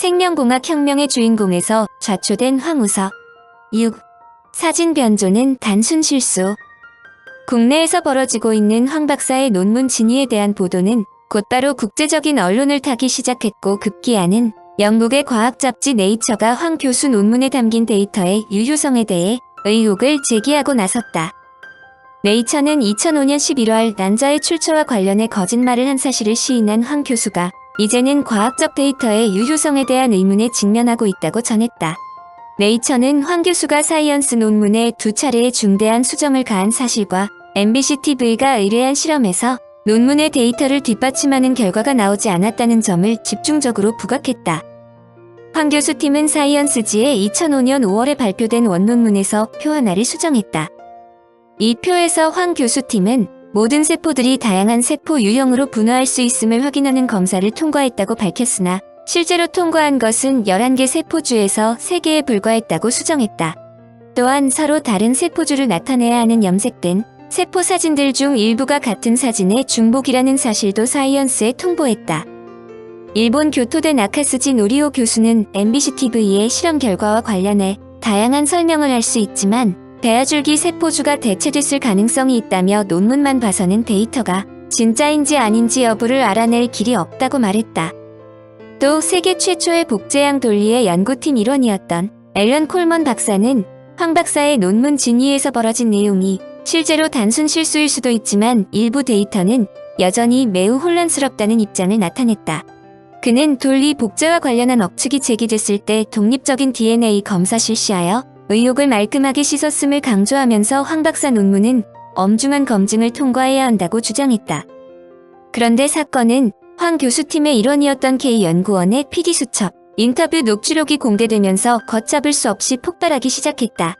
생명공학 혁명의 주인공에서 좌초된 황우석. 6. 사진 변조는 단순 실수. 국내에서 벌어지고 있는 황 박사의 논문 진위에 대한 보도는 곧바로 국제적인 언론을 타기 시작했고, 급기야는 영국의 과학 잡지 네이처가 황 교수 논문에 담긴 데이터의 유효성에 대해 의혹을 제기하고 나섰다. 네이처는 2005년 11월 난자의 출처와 관련해 거짓말을 한 사실을 시인한 황 교수가 이제는 과학적 데이터의 유효성에 대한 의문에 직면하고 있다고 전했다. 네이처는 황 교수가 사이언스 논문에 2차례의 중대한 수정을 가한 사실과 MBC TV가 의뢰한 실험에서 논문의 데이터를 뒷받침하는 결과가 나오지 않았다는 점을 집중적으로 부각했다. 황 교수 팀은 사이언스지에 2005년 5월에 발표된 원논문에서 표 하나를 수정했다. 이 표에서 황 교수 팀은 모든 세포들이 다양한 세포 유형으로 분화할 수 있음을 확인하는 검사를 통과했다고 밝혔으나, 실제로 통과한 것은 11개 세포주에서 3개에 불과했다고 수정했다. 또한 서로 다른 세포주를 나타내야 하는 염색된 세포 사진들 중 일부가 같은 사진의 중복이라는 사실도 사이언스에 통보했다. 일본 교토대 나카스지 노리오 교수는 MBC TV의 실험 결과와 관련해 다양한 설명을 할 수 있지만 배아줄기 세포주가 대체됐을 가능성이 있다며 논문만 봐서는 데이터가 진짜인지 아닌지 여부를 알아낼 길이 없다고 말했다. 또 세계 최초의 복제양 돌리의 연구팀 일원이었던 앨런 콜먼 박사는 황 박사의 논문 진위에서 벌어진 내용이 실제로 단순 실수일 수도 있지만 일부 데이터는 여전히 매우 혼란스럽다는 입장을 나타냈다. 그는 돌리 복제와 관련한 억측이 제기됐을 때 독립적인 DNA 검사 실시하여 의혹을 말끔하게 씻었음을 강조하면서 황 박사 논문은 엄중한 검증을 통과해야 한다고 주장했다. 그런데 사건은 황 교수팀의 일원이었던 K 연구원의 PD수첩 인터뷰 녹취록이 공개되면서 걷잡을 수 없이 폭발하기 시작했다.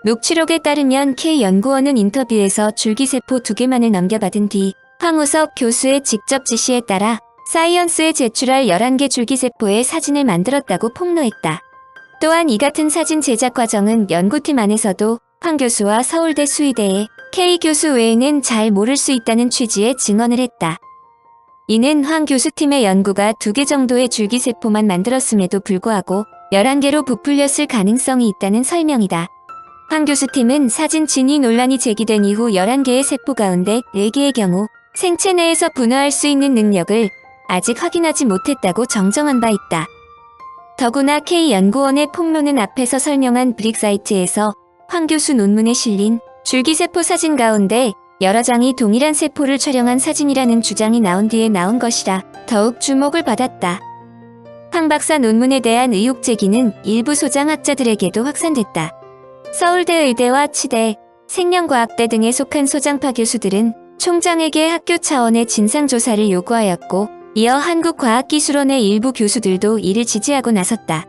녹취록에 따르면 K 연구원은 인터뷰에서 줄기세포 2개만을 넘겨받은 뒤 황우석 교수의 직접 지시에 따라 사이언스에 제출할 11개 줄기세포의 사진을 만들었다고 폭로했다. 또한 이 같은 사진 제작 과정은 연구팀 안에서도 황 교수와 서울대 수의대의 K 교수 외에는 잘 모를 수 있다는 취지의 증언을 했다. 이는 황 교수팀의 연구가 2개 정도의 줄기세포만 만들었음에도 불구하고 11개로 부풀렸을 가능성이 있다는 설명이다. 황 교수팀은 사진 진위 논란이 제기된 이후 11개의 세포 가운데 4개의 경우 생체 내에서 분화할 수 있는 능력을 아직 확인하지 못했다고 정정한 바 있다. 더구나 K 연구원의 폭로는 앞에서 설명한 브릭 사이트에서 황 교수 논문에 실린 줄기세포 사진 가운데 여러 장이 동일한 세포를 촬영한 사진이라는 주장이 나온 뒤에 나온 것이라 더욱 주목을 받았다. 황 박사 논문에 대한 의혹 제기는 일부 소장학자들에게도 확산됐다. 서울대 의대와 치대, 생명과학대 등에 속한 소장파 교수들은 총장에게 학교 차원의 진상조사를 요구하였고, 이어 한국과학기술원의 일부 교수들도 이를 지지하고 나섰다.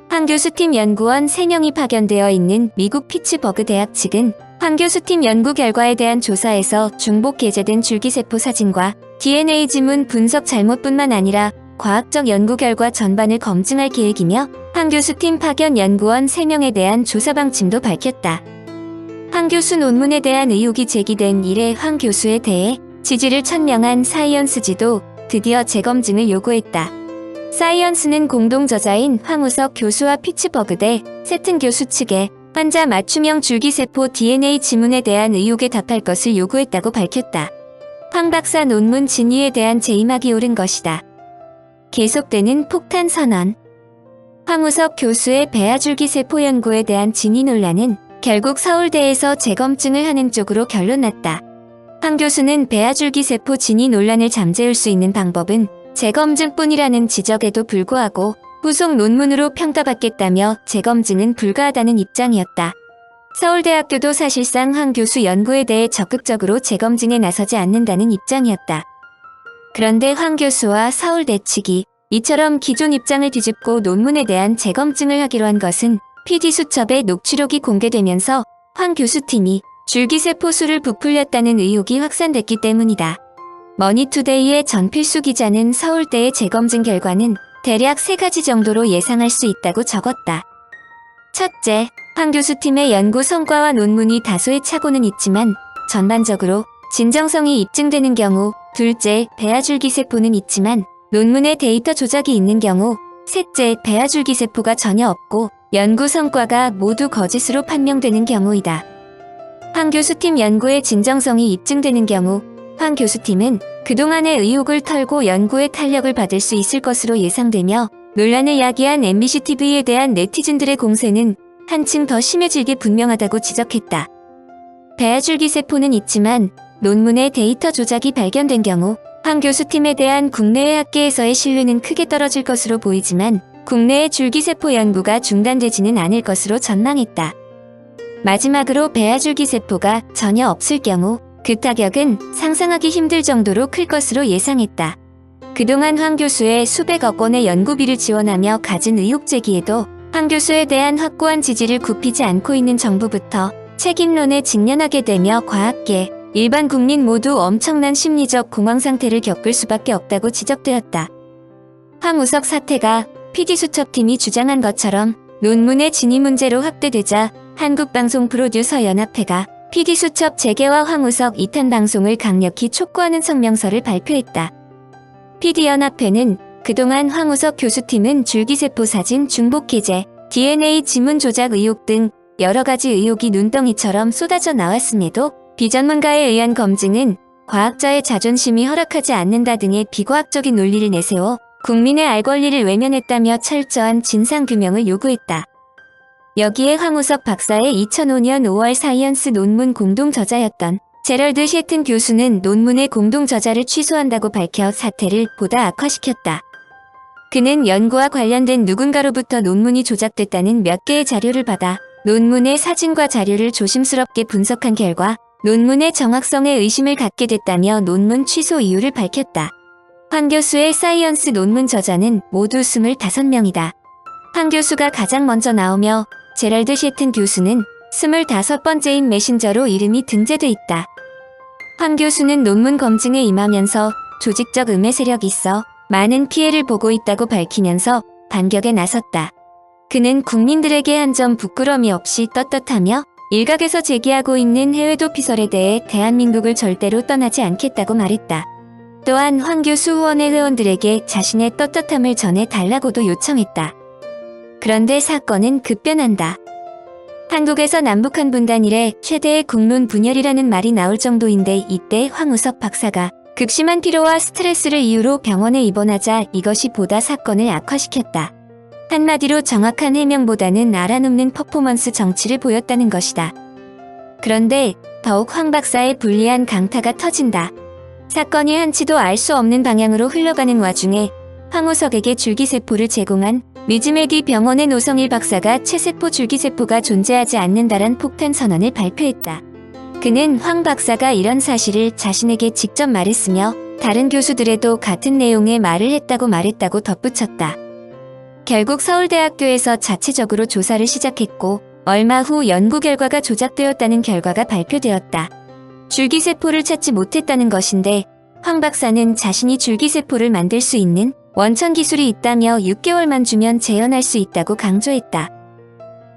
황 교수팀 연구원 3명이 파견되어 있는 미국 피츠버그 대학 측은 황 교수팀 연구 결과에 대한 조사에서 중복 게재된 줄기세포 사진과 DNA 지문 분석 잘못뿐만 아니라 과학적 연구 결과 전반을 검증할 계획이며 황 교수팀 파견 연구원 3명에 대한 조사 방침도 밝혔다. 황 교수 논문에 대한 의혹이 제기된 이래 황 교수에 대해 지지를 천명한 사이언스지도 드디어 재검증을 요구했다. 사이언스는 공동 저자인 황우석 교수와 피츠버그대 세튼 교수 측에 환자 맞춤형 줄기세포 DNA 지문에 대한 의혹에 답할 것을 요구했다고 밝혔다. 황 박사 논문 진위에 대한 재임학이 오른 것이다. 계속되는 폭탄 선언. 황우석 교수의 배아줄기세포 연구에 대한 진위 논란은 결국 서울대에서 재검증을 하는 쪽으로 결론났다. 황 교수는 배아줄기세포 진위 논란을 잠재울 수 있는 방법은 재검증뿐이라는 지적에도 불구하고 후속 논문으로 평가받겠다며 재검증은 불가하다는 입장이었다. 서울대학교도 사실상 황 교수 연구에 대해 적극적으로 재검증에 나서지 않는다는 입장이었다. 그런데 황 교수와 서울대 측이 이처럼 기존 입장을 뒤집고 논문에 대한 재검증을 하기로 한 것은 PD수첩의 녹취록이 공개되면서 황 교수팀이 줄기세포 수를 부풀렸다는 의혹이 확산됐기 때문이다. 머니투데이의 전필수 기자는 서울대의 재검증 결과는 대략 3가지 정도로 예상할 수 있다고 적었다. 첫째, 황 교수팀의 연구 성과와 논문이 다소의 착오는 있지만 전반적으로 진정성이 입증되는 경우, 둘째, 배아줄기세포는 있지만 논문에 데이터 조작이 있는 경우, 셋째, 배아줄기세포가 전혀 없고 연구 성과가 모두 거짓으로 판명되는 경우이다. 황 교수팀 연구의 진정성이 입증되는 경우 황 교수팀은 그동안의 의혹을 털고 연구의 탄력을 받을 수 있을 것으로 예상되며 논란을 야기한 MBC TV에 대한 네티즌들의 공세는 한층 더 심해질 게 분명하다고 지적했다. 배아줄기세포는 있지만 논문의 데이터 조작이 발견된 경우 황 교수팀에 대한 국내외 학계에서의 신뢰는 크게 떨어질 것으로 보이지만 국내의 줄기세포 연구가 중단되지는 않을 것으로 전망했다. 마지막으로 배아줄기세포가 전혀 없을 경우 그 타격은 상상하기 힘들 정도로 클 것으로 예상했다. 그동안 황 교수의 수백억 원의 연구비를 지원하며 가진 의혹 제기에도 황 교수에 대한 확고한 지지를 굽히지 않고 있는 정부부터 책임론에 직면하게 되며 과학계, 일반 국민 모두 엄청난 심리적 공황 상태를 겪을 수밖에 없다고 지적되었다. 황우석 사태가 PD수첩팀이 주장한 것처럼 논문의 진위 문제로 확대되자 한국방송 프로듀서 연합회가 PD수첩 재개와 황우석 이탄 방송을 강력히 촉구하는 성명서를 발표했다. PD연합회는 그동안 황우석 교수팀은 줄기세포 사진 중복 해제, DNA 지문 조작 의혹 등 여러 가지 의혹이 눈덩이처럼 쏟아져 나왔음에도 비전문가에 의한 검증은 과학자의 자존심이 허락하지 않는다 등의 비과학적인 논리를 내세워 국민의 알 권리를 외면했다며 철저한 진상규명을 요구했다. 여기에 황우석 박사의 2005년 5월 사이언스 논문 공동 저자였던 제럴드 셰튼 교수는 논문의 공동 저자를 취소한다고 밝혀 사태를 보다 악화시켰다. 그는 연구와 관련된 누군가로부터 논문이 조작됐다는 몇 개의 자료를 받아 논문의 사진과 자료를 조심스럽게 분석한 결과 논문의 정확성에 의심을 갖게 됐다며 논문 취소 이유를 밝혔다. 황 교수의 사이언스 논문 저자는 모두 25명이다. 황 교수가 가장 먼저 나오며 제럴드 셰튼 교수는 25번째인 메신저로 이름이 등재돼 있다. 황 교수는 논문 검증에 임하면서 조직적 음해 세력이 있어 많은 피해를 보고 있다고 밝히면서 반격에 나섰다. 그는 국민들에게 한 점 부끄러움이 없이 떳떳하며 일각에서 제기하고 있는 해외 도피설에 대해 대한민국을 절대로 떠나지 않겠다고 말했다. 또한 황 교수 후원회 회원들에게 자신의 떳떳함을 전해달라고도 요청했다. 그런데 사건은 급변한다. 한국에서 남북한 분단 이래 최대의 국론 분열이라는 말이 나올 정도인데 이때 황우석 박사가 극심한 피로와 스트레스를 이유로 병원에 입원하자 이것이 보다 사건을 악화시켰다. 한마디로 정확한 해명보다는 알아눕는 퍼포먼스 정치를 보였다는 것이다. 그런데 더욱 황 박사의 불리한 강타가 터진다. 사건이 한치도 알 수 없는 방향으로 흘러가는 와중에 황우석에게 줄기세포를 제공한 미즈메디 병원의 노성일 박사가 체세포 줄기세포가 존재하지 않는다란 폭탄 선언을 발표했다. 그는 황 박사가 이런 사실을 자신에게 직접 말했으며 다른 교수들에도 같은 내용의 말을 했다고 덧붙였다. 결국 서울대학교에서 자체적으로 조사를 시작했고 얼마 후 연구 결과가 조작되었다는 결과가 발표되었다. 줄기세포를 찾지 못했다는 것인데 황 박사는 자신이 줄기세포를 만들 수 있는 원천 기술이 있다며 6개월만 주면 재현할 수 있다고 강조했다.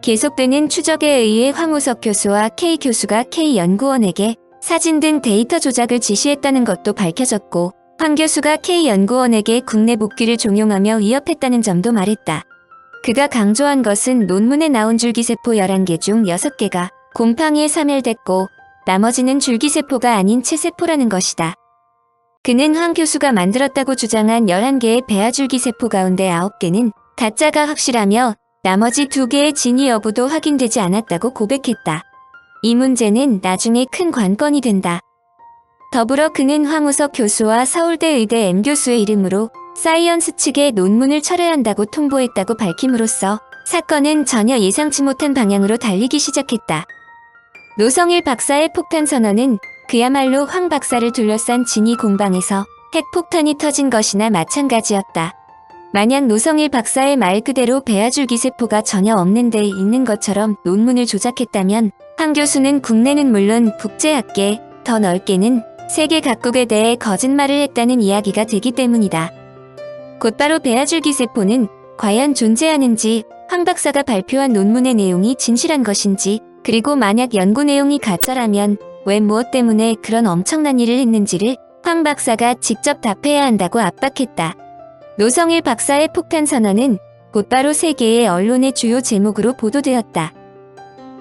계속되는 추적에 의해 황우석 교수와 K 교수가 K 연구원에게 사진 등 데이터 조작을 지시했다는 것도 밝혀졌고 황 교수가 K 연구원에게 국내 복귀를 종용하며 위협했다는 점도 말했다. 그가 강조한 것은 논문에 나온 줄기세포 11개 중 6개가 곰팡이에 사멸됐고 나머지는 줄기세포가 아닌 체세포라는 것이다. 그는 황 교수가 만들었다고 주장한 11개의 배아줄기세포 가운데 9개는 가짜가 확실하며 나머지 2개의 진위 여부도 확인되지 않았다고 고백했다. 이 문제는 나중에 큰 관건이 된다. 더불어 그는 황우석 교수와 서울대 의대 M 교수의 이름으로 사이언스 측에 논문을 철회한다고 통보했다고 밝힘으로써 사건은 전혀 예상치 못한 방향으로 달리기 시작했다. 노성일 박사의 폭탄 선언은 그야말로 황 박사를 둘러싼 진위 공방에서 핵폭탄이 터진 것이나 마찬가지였다. 만약 노성일 박사의 말 그대로 배아줄기세포가 전혀 없는 데 있는 것처럼 논문을 조작했다면 황 교수는 국내는 물론 국제학계, 더 넓게는 세계 각국에 대해 거짓말을 했다는 이야기가 되기 때문이다. 곧바로 배아줄기세포는 과연 존재하는지, 황 박사가 발표한 논문의 내용이 진실한 것인지, 그리고 만약 연구 내용이 가짜라면 왜 무엇 때문에 그런 엄청난 일을 했는지를 황 박사가 직접 답해야 한다고 압박했다. 노성일 박사의 폭탄 선언은 곧바로 세계의 언론의 주요 제목으로 보도되었다.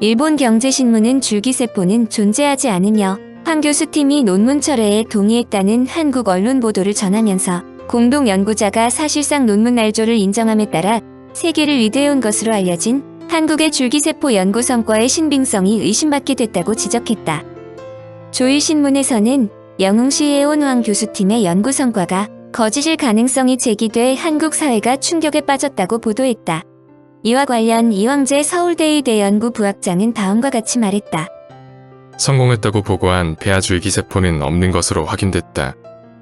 일본 경제신문은 줄기세포는 존재하지 않으며 황 교수 팀이 논문 철회에 동의했다는 한국 언론 보도를 전하면서 공동 연구자가 사실상 논문 날조를 인정함에 따라 세계를 위대해온 것으로 알려진 한국의 줄기세포 연구 성과의 신빙성이 의심받게 됐다고 지적했다. 조일신문에서는 영웅시해온 황 교수팀의 연구 성과가 거짓일 가능성이 제기돼 한국 사회가 충격에 빠졌다고 보도했다. 이와 관련 이황재 서울대의대 연구부학장은 다음과 같이 말했다. 성공했다고 보고한 배아줄기세포는 없는 것으로 확인됐다.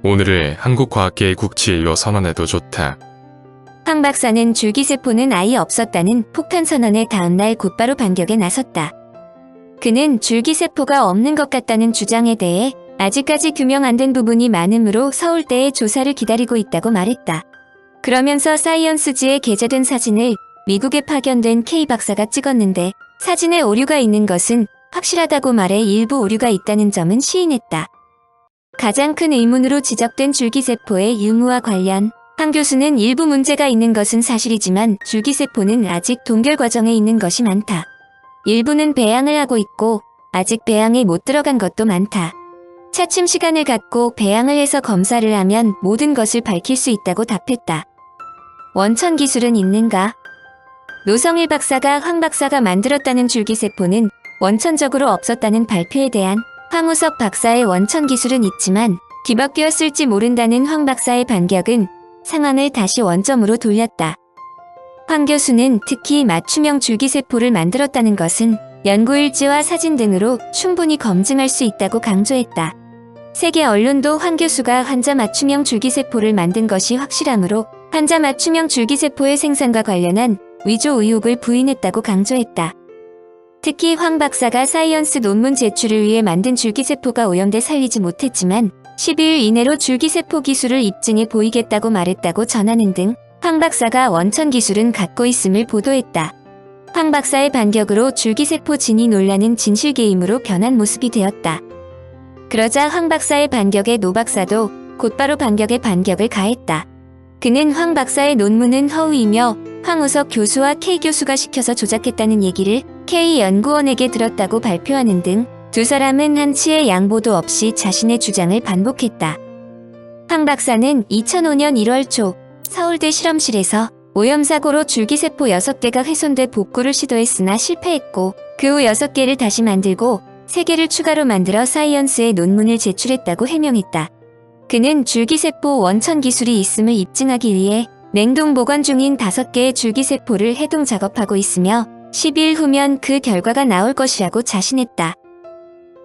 오늘을 한국과학계의 국치일로 선언해도 좋다. 황 박사는 줄기세포는 아예 없었다는 폭탄 선언의 다음날 곧바로 반격에 나섰다. 그는 줄기세포가 없는 것 같다는 주장에 대해 아직까지 규명 안 된 부분이 많으므로 서울대의 조사를 기다리고 있다고 말했다. 그러면서 사이언스지에 게재된 사진을 미국에 파견된 K 박사가 찍었는데 사진에 오류가 있는 것은 확실하다고 말해 일부 오류가 있다는 점은 시인했다. 가장 큰 의문으로 지적된 줄기세포의 유무와 관련 황 교수는 일부 문제가 있는 것은 사실이지만 줄기세포는 아직 동결 과정에 있는 것이 많다. 일부는 배양을 하고 있고 아직 배양에 못 들어간 것도 많다. 차츰 시간을 갖고 배양을 해서 검사를 하면 모든 것을 밝힐 수 있다고 답했다. 원천 기술은 있는가? 노성일 박사가 황 박사가 만들었다는 줄기세포는 원천적으로 없었다는 발표에 대한 황우석 박사의 원천 기술은 있지만 뒤바뀌었을지 모른다는 황 박사의 반격은 상황을 다시 원점으로 돌렸다. 황 교수는 특히 맞춤형 줄기세포를 만들었다는 것은 연구일지와 사진 등으로 충분히 검증할 수 있다고 강조했다. 세계 언론도 황 교수가 환자 맞춤형 줄기세포를 만든 것이 확실하므로 환자 맞춤형 줄기세포의 생산과 관련한 위조 의혹을 부인했다고 강조했다. 특히 황 박사가 사이언스 논문 제출을 위해 만든 줄기세포가 오염돼 살리지 못했지만 12일 이내로 줄기세포 기술을 입증해 보이겠다고 말했다고 전하는 등 황 박사가 원천 기술은 갖고 있음을 보도했다. 황 박사의 반격으로 줄기세포 진위 논란은 진실 게임으로 변한 모습이 되었다. 그러자 황 박사의 반격에 노 박사도 곧바로 반격에 반격을 가했다. 그는 황 박사의 논문은 허위이며 황우석 교수와 K 교수가 시켜서 조작했다는 얘기를 K 연구원에게 들었다고 발표하는 등 두 사람은 한치의 양보도 없이 자신의 주장을 반복했다. 황 박사는 2005년 1월 초 서울대 실험실에서 오염사고로 줄기세포 6개가 훼손돼 복구를 시도했으나 실패했고 그 후 6개를 다시 만들고 3개를 추가로 만들어 사이언스에 논문을 제출했다고 해명했다. 그는 줄기세포 원천 기술이 있음을 입증하기 위해 냉동 보관 중인 5개의 줄기세포를 해동 작업하고 있으며 12일 후면 그 결과가 나올 것이라고 자신했다.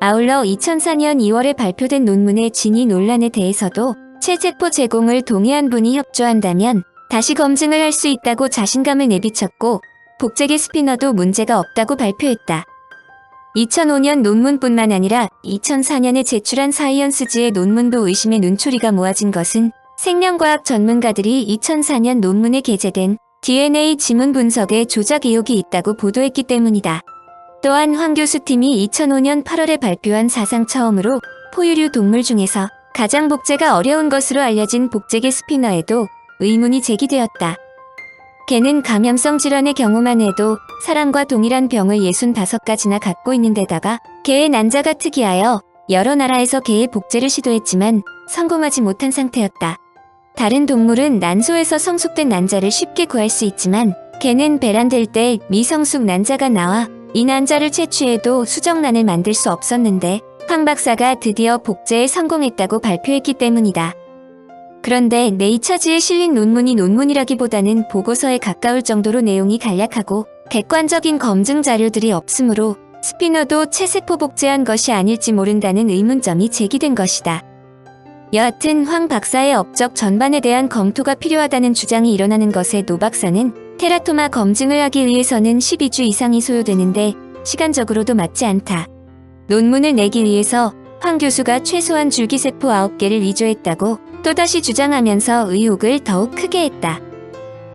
아울러 2004년 2월에 발표된 논문의 진위 논란에 대해서도 체세포 제공을 동의한 분이 협조한다면 다시 검증을 할 수 있다고 자신감을 내비쳤고 복제계 스피너도 문제가 없다고 발표했다. 2005년 논문뿐만 아니라 2004년에 제출한 사이언스지의 논문도 의심의 눈초리가 모아진 것은 생명과학 전문가들이 2004년 논문에 게재된 DNA 지문 분석에 조작 의혹이 있다고 보도했기 때문이다. 또한 황 교수팀이 2005년 8월에 발표한 사상 처음으로 포유류 동물 중에서 가장 복제가 어려운 것으로 알려진 복제계 스피너에도 의문이 제기되었다. 개는 감염성 질환의 경우만 해도 사람과 동일한 병을 65가지나 갖고 있는 데다가 개의 난자가 특이하여 여러 나라에서 개의 복제를 시도했지만 성공하지 못한 상태였다. 다른 동물은 난소에서 성숙된 난자를 쉽게 구할 수 있지만 개는 배란될 때 미성숙 난자가 나와 이 난자를 채취해도 수정란을 만들 수 없었는데 황 박사가 드디어 복제에 성공했다고 발표했기 때문이다. 그런데 네이처지에 실린 논문이 논문이라기보다는 보고서에 가까울 정도로 내용이 간략하고 객관적인 검증 자료들이 없으므로 스피너도 체세포 복제한 것이 아닐지 모른다는 의문점이 제기된 것이다. 여하튼 황 박사의 업적 전반에 대한 검토가 필요하다는 주장이 일어나는 것에 노 박사는 테라토마 검증을 하기 위해서는 12주 이상이 소요되는데 시간적으로도 맞지 않다. 논문을 내기 위해서 황 교수가 최소한 줄기세포 9개를 위조했다고 또다시 주장하면서 의혹을 더욱 크게 했다.